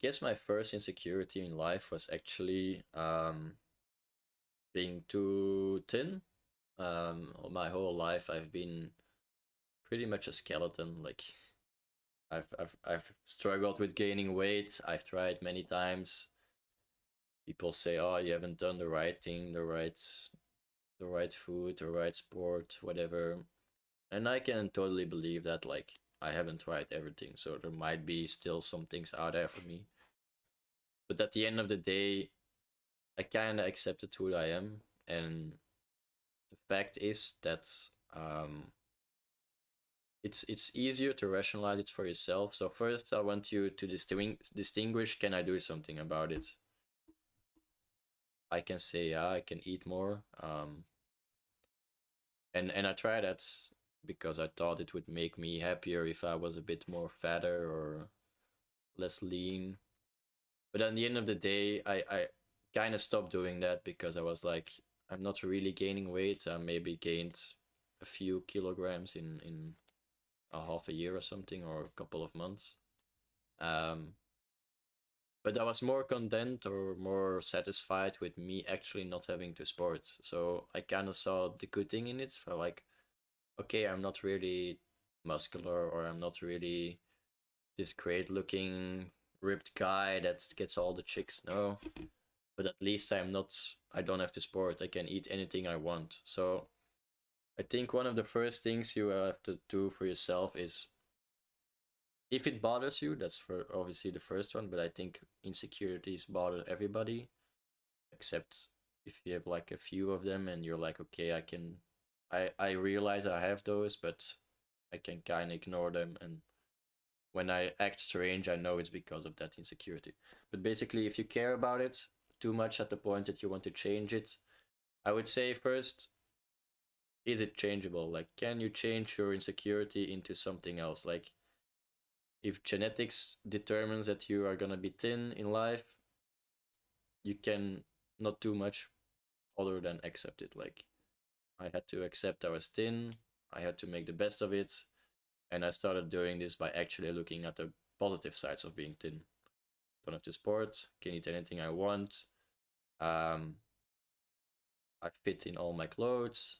guess my first insecurity in life was actually being too thin. My whole life I've been pretty much a skeleton. Like I've struggled with gaining weight. I've tried many times. People say, "Oh, you haven't done the right thing, the right food, the right sport, whatever." And I can totally believe that. Like I haven't tried everything, so there might be still some things out there for me. But at the end of the day, I kind of accepted who I am, and the fact is that um, it's easier to rationalize it for yourself. So first, I want you to distinguish: can I do something about it? I can say, yeah, I can eat more, and I try that because I thought it would make me happier if I was a bit more fatter or less lean. But at the end of the day, I kind of stopped doing that because I was like, I'm not really gaining weight. I maybe gained a few kilograms in a half a year or something, or a couple of months. Um, but I was more content or more satisfied with me actually not having to sport. So I kind of saw the good thing in it. For like, okay, I'm not really muscular, or I'm not really this great looking ripped guy that gets all the chicks. No, but at least I don't have to sport. I can eat anything I want. So I think one of the first things you have to do for yourself is, if it bothers you, that's for obviously the first one, but I think insecurities bother everybody, except if you have like a few of them and you're like, okay, I realize I have those, but I can kind of ignore them, and when I act strange, I know it's because of that insecurity. But basically, if you care about it too much at the point that you want to change it, I would say first, is it changeable? Like, can you change your insecurity into something else? Like, if genetics determines that you are gonna be thin in life, you can not do much other than accept it. Like, I had to accept I was thin, I had to make the best of it, and I started doing this by actually looking at the positive sides of being thin. Don't have to sport, can eat anything I want. Um, I fit in all my clothes.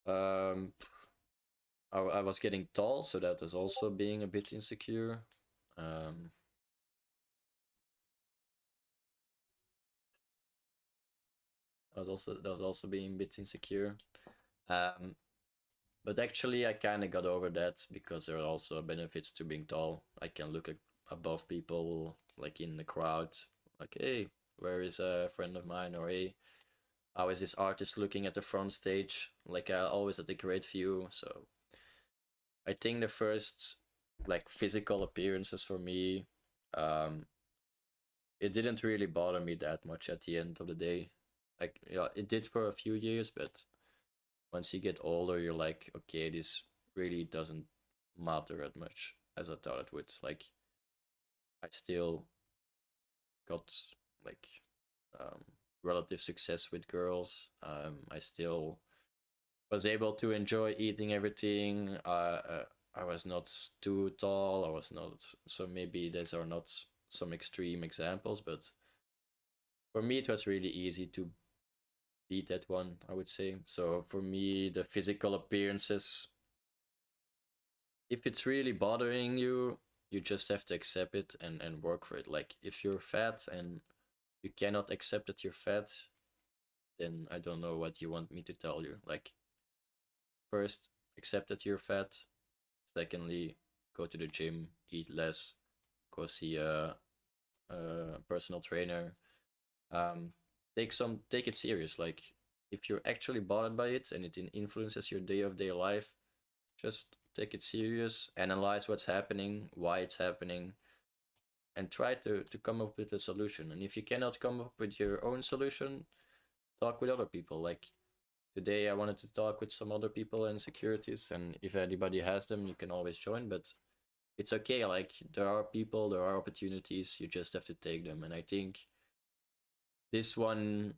Um, I was getting tall, so that was also being a bit insecure. Um, that was also being a bit insecure. Um, but actually, I kind of got over that because there are also benefits to being tall. I can look above people, like in the crowd, like, hey, where is a friend of mine? Or hey, how is this artist looking at the front stage? Like, I always had a great view. So I think the first like physical appearances for me, um, it didn't really bother me that much at the end of the day. Like, yeah, it did for a few years, but once you get older, you're like, okay, this really doesn't matter as much as I thought it would. Like, I still got like um, relative success with girls. I still was able to enjoy eating everything. I was not too tall. I was not. So maybe these are not some extreme examples, but for me, it was really easy to beat that one, I would say. So for me, the physical appearances, if it's really bothering you, you just have to accept it and work for it. Like, if you're fat and you cannot accept that you're fat, then I don't know what you want me to tell you. Like, first, accept that you're fat. Secondly, go to the gym, eat less, go see a personal trainer. Um, take it serious. Like, if you're actually bothered by it and it influences your day life, just take it serious, analyze what's happening, why it's happening, and try to come up with a solution. And if you cannot come up with your own solution, talk with other people. Like, today I wanted to talk with some other people in securities, and if anybody has them, you can always join. But it's okay. Like, there are people, there are opportunities. You just have to take them. And I think this one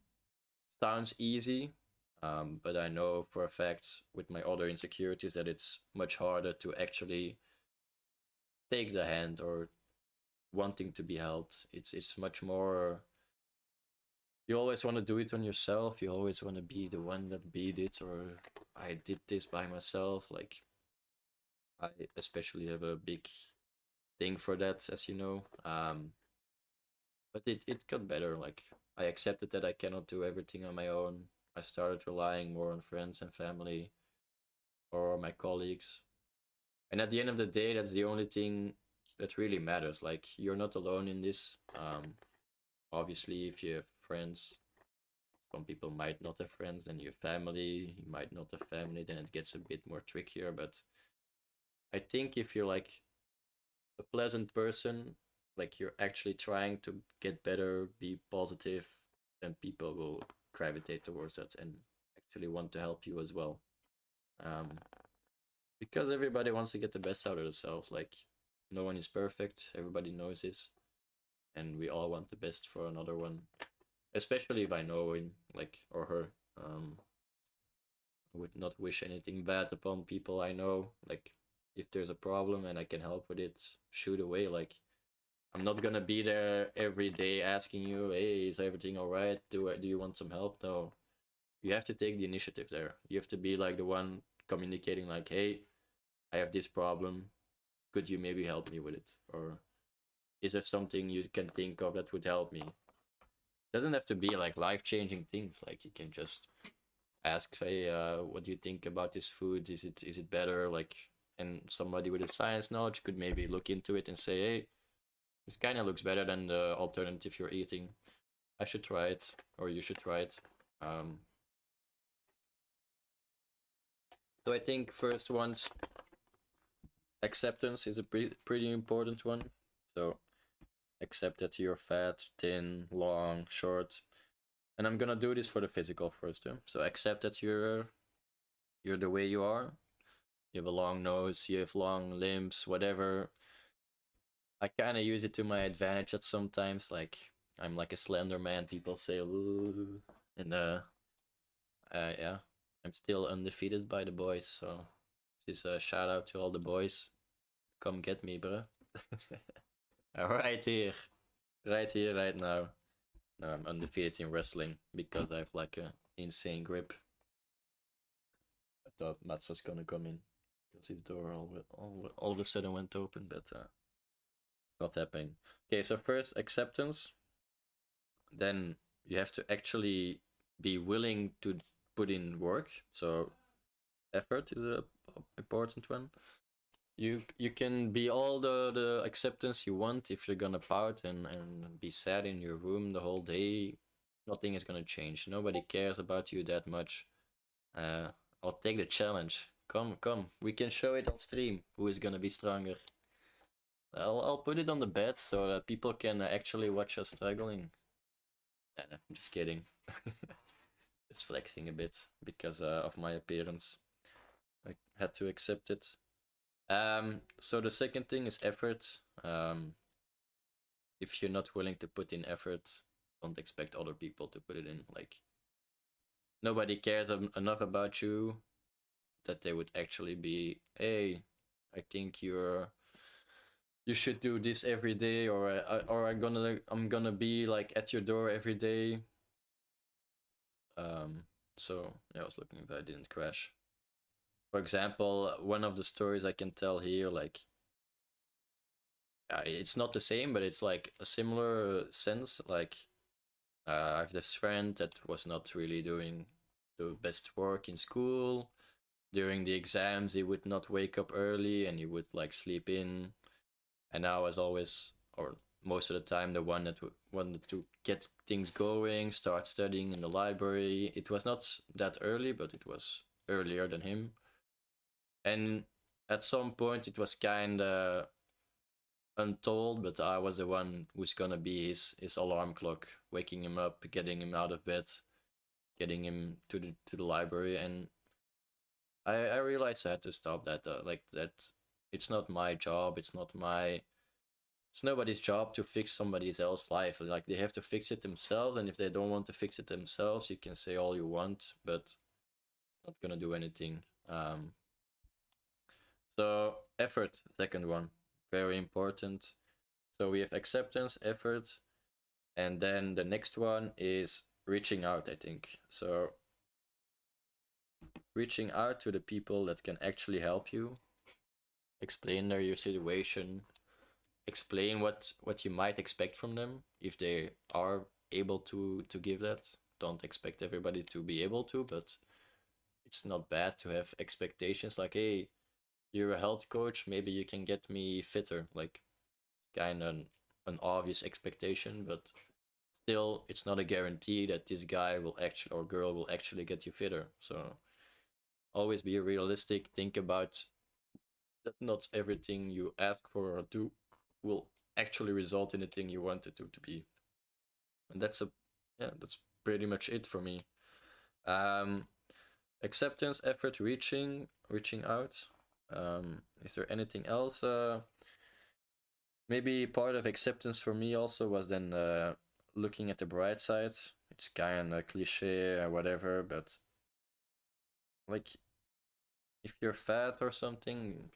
sounds easy, but I know for a fact with my other insecurities that it's much harder to actually take the hand or wanting to be helped. It's much more, you always want to do it on yourself. You always want to be the one that beat it, or I did this by myself. Like, I especially have a big thing for that, as you know. But it got better. Like, I accepted that I cannot do everything on my own. I started relying more on friends and family or my colleagues. And at the end of the day, that's the only thing that really matters. Like, you're not alone in this. Obviously, if you have friends, some people might not have friends, then your family, you might not have family, then it gets a bit more trickier. But I think if you're like a pleasant person, like you're actually trying to get better, be positive, then people will gravitate towards that and actually want to help you as well. Um, because everybody wants to get the best out of themselves. Like, no one is perfect, everybody knows this, and we all want the best for another one, especially by knowing, like, or her. I would not wish anything bad upon people I know. Like, if there's a problem and I can help with it, shoot away. Like, I'm not gonna be there every day asking you, hey, is everything all right? Do you want some help? No, you have to take the initiative there. You have to be like the one communicating, like, hey, I have this problem. Could you maybe help me with it? Or is there something you can think of that would help me? It doesn't have to be like life-changing things. Like, you can just ask, hey, what do you think about this food? Is it better? Like, and somebody with a science knowledge could maybe look into it and say, hey, this kind of looks better than the alternative you're eating. I should try it, or you should try it. Um, so I think first one's acceptance is a pretty important one. So accept that you're fat, thin, long, short, and I'm gonna do this for the physical first. So accept that you're the way you are. You have a long nose, you have long limbs, whatever. I kind of use it to my advantage at sometimes. Like, I'm like a slender man. People say, ooh, and yeah, I'm still undefeated by the boys. So this is a shout out to all the boys. Come get me, bro. right here, right here, right now. No, I'm undefeated in wrestling because I have like a insane grip. I thought Mats was gonna come in because his door all of a sudden went open, but not happening. Okay, so first acceptance. Then you have to actually be willing to put in work. So effort is a important one. You can be all the acceptance you want if you're gonna pout and be sad in your room the whole day. Nothing is gonna change. Nobody cares about you that much. I'll take the challenge. Come, we can show it on stream. Who is gonna be stronger? I'll put it on the bed so that people can actually watch us struggling. Nah, I'm just kidding. Just flexing a bit because of my appearance. I had to accept it. So the second thing is effort. If you're not willing to put in effort, don't expect other people to put it in. Like, nobody cares enough about you that they would actually be, hey, I think you should do this every day, or I'm gonna be like at your door every day. So yeah, I was looking if I didn't crash. For example, one of the stories I can tell here, like, it's not the same, but it's like a similar sense. Like, I have this friend that was not really doing the best work in school. During the exams, he would not wake up early and he would like sleep in. And I was always, or most of the time, the one that wanted to get things going, start studying in the library. It was not that early, but it was earlier than him. And at some point, it was kind of untold, but I was the one who's gonna be his alarm clock, waking him up, getting him out of bed, getting him to the library. And I realized I had to stop that. Like, that, it's not my job. It's nobody's job to fix somebody else's life. Like, they have to fix it themselves, and if they don't want to fix it themselves, you can say all you want, but it's not gonna do anything. So effort, second one, very important. So we have acceptance, effort, and then the next one is reaching out, I think. So reaching out to the people that can actually help you, explain your situation, explain what you might expect from them if they are able to give that. Don't expect everybody to be able to, but it's not bad to have expectations like, hey, you're a health coach, maybe you can get me fitter. Like, kind of an obvious expectation, but still, it's not a guarantee that this guy will actually or girl will actually get you fitter. So always be realistic. Think about that not everything you ask for or do will actually result in the thing you want it to be. And that's pretty much it for me. Um, acceptance, effort, reaching out. Is there anything else? Maybe part of acceptance for me also was then looking at the bright side. It's kind of cliche or whatever, but like if you're fat or something,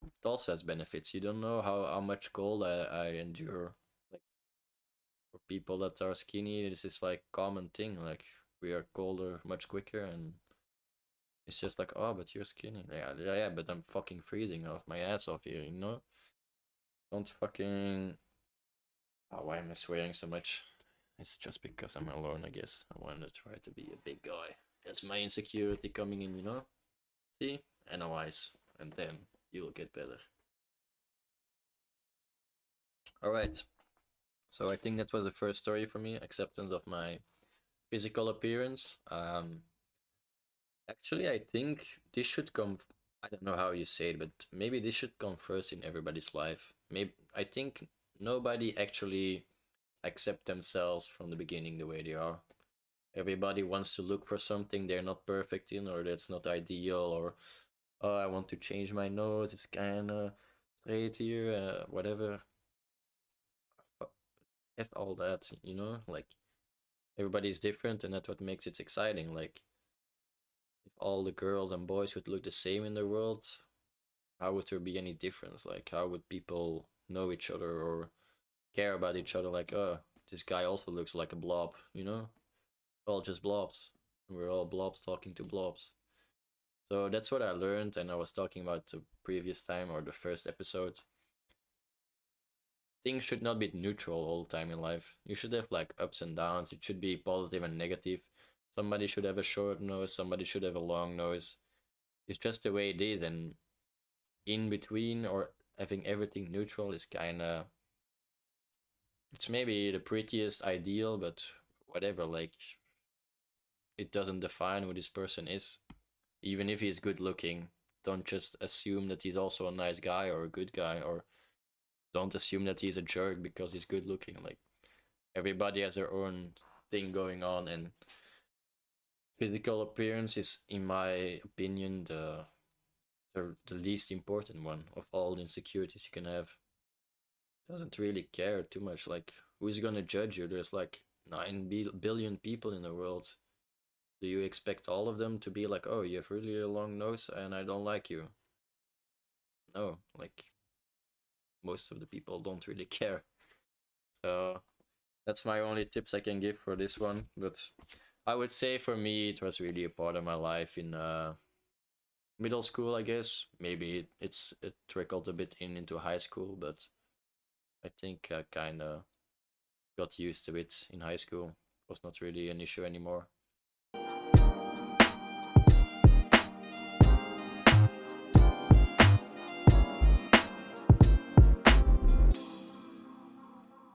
it also has benefits. You don't know how much cold I endure. Like for people that are skinny, this is like common thing. Like we are colder much quicker, and it's just like, oh, but you're skinny. Yeah, but I'm fucking freezing off my ass off here. You know, don't fucking. Oh, why am I swearing so much? It's just because I'm alone, I guess. I want to try to be a big guy. That's my insecurity coming in, you know? See? Analyze. And then you'll get better. Alright. So I think that was the first story for me. Acceptance of my physical appearance. Actually, I think this should come... I don't know how you say it, but maybe this should come first in everybody's life. Maybe I think nobody actually accept themselves from the beginning the way they are. Everybody wants to look for something they're not perfect in, or that's not ideal, or oh, I want to change my nose, it's kind of straight here, whatever. F all that, you know? Like, everybody's different, and that's what makes it exciting. Like, if all the girls and boys would look the same in the world, how would there be any difference? Like, how would people know each other or care about each other? Like, oh, this guy also looks like a blob, you know? All just blobs. We're all blobs talking to blobs. So that's what I learned, and I was talking about the previous time or the first episode. Things should not be neutral all the time in life. You should have like ups and downs. It should be positive and negative. Somebody should have a short nose, somebody should have a long nose. It's just the way it is, and in between or having everything neutral is kind of. It's maybe the prettiest ideal, but whatever, like, it doesn't define who this person is. Even if he's good looking, don't just assume that he's also a nice guy or a good guy, or don't assume that he's a jerk because he's good looking. Like, everybody has their own thing going on, and physical appearance is, in my opinion, the least important one of all the insecurities you can have. Doesn't really care too much. Like, who's gonna judge you? There's like 9 billion people in the world. Do you expect all of them to be like, oh, you have really a long nose and I don't like you? No, like, most of the people don't really care. So that's my only tips I can give for this one. But I would say for me, it was really a part of my life in middle school, I guess. Maybe it trickled a bit into high school, but I think I kind of got used to it in high school. It was not really an issue anymore.